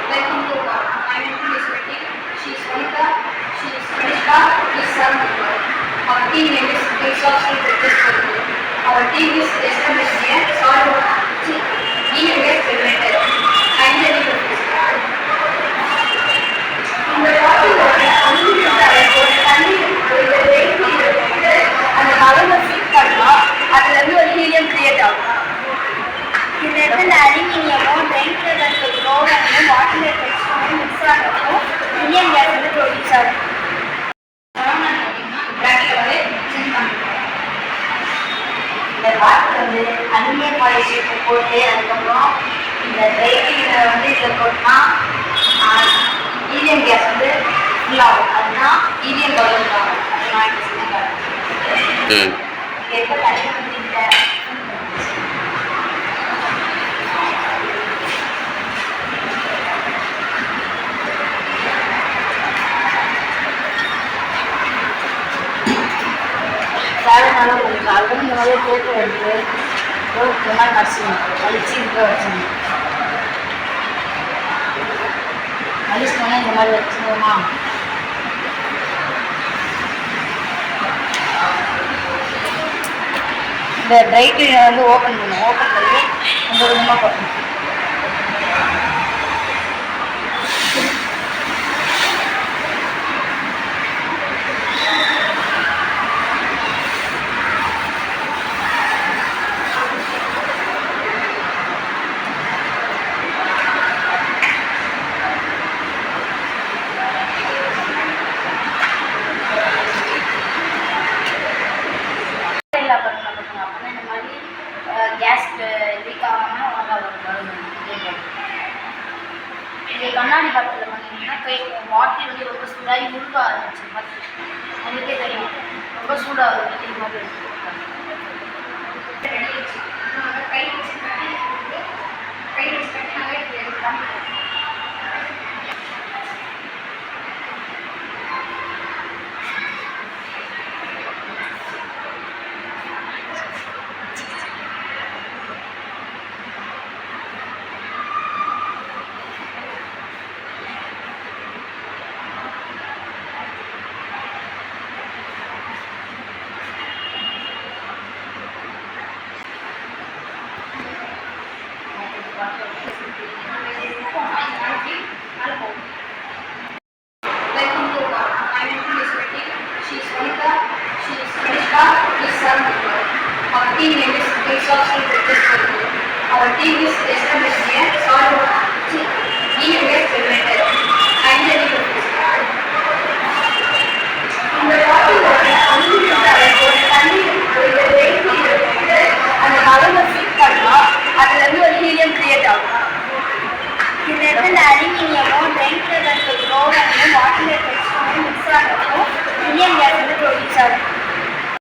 Welcome to my name is Ricky. She is Monica. She is Kanishka. He is Sarmukha. Our team name is Exhaustive Practice Group. Our team is established here. Solve EMS Limited. Kindly இந்த டாபிக்கோட அந்த மலையை fit பண்ணால் அதுலேருந்து ஒரு helium create ஆகும். இந்த இடத்துல அலுமினியமும் வெயிட்லெஸ் லோகமும் வாட்டர் டெக்ஸ்டும் மிக்ஸ் ஆகிறப்போ ஹீலியம் கேஸ் வந்து ப்ரொடியூஸ் ஆகும். இந்த வாட்டர் வந்து அலுமினியம் பாலிஷீட்டை போட்டு அதுக்கப்புறம் இந்த ட்ரைக்கிங்கை வந்து இதில் போட்டால் ஹீலியம் கேஸ் வந்து ஃபுல்லாகும். அதுதான் ஹீலியம் பலூன் ஆகும். அதுதான் எப்போ தண்ணி வந்து இல்லை சேலனால கொஞ்சம் ஆல்ரெடி இந்த மாதிரி போட்டு எடுத்து இந்த மாதிரி நடிச்சுக்கணும். அழிச்சு இருக்க வச்சுக்கணும். அழிச்சிட்டோன்னா இந்த மாதிரி வச்சுக்கோமா. இந்த ட்ரை கிளீனர் வந்து ஓப்பன் பண்ணணும். ஓப்பன் பண்ணி கொஞ்சம் கொஞ்சமாக போடணும். கேஸ் லீக் ஆகாமல் வரும். இது கண்ணாடி பாட்டில் பண்ணிங்கன்னா வாட்டர் வந்து ரொம்ப சூடாகி முழுக்க ஆரம்பிச்சு உங்களுக்கே தெரியும். ரொம்ப சூடாக இது மாதிரி கை வச்சு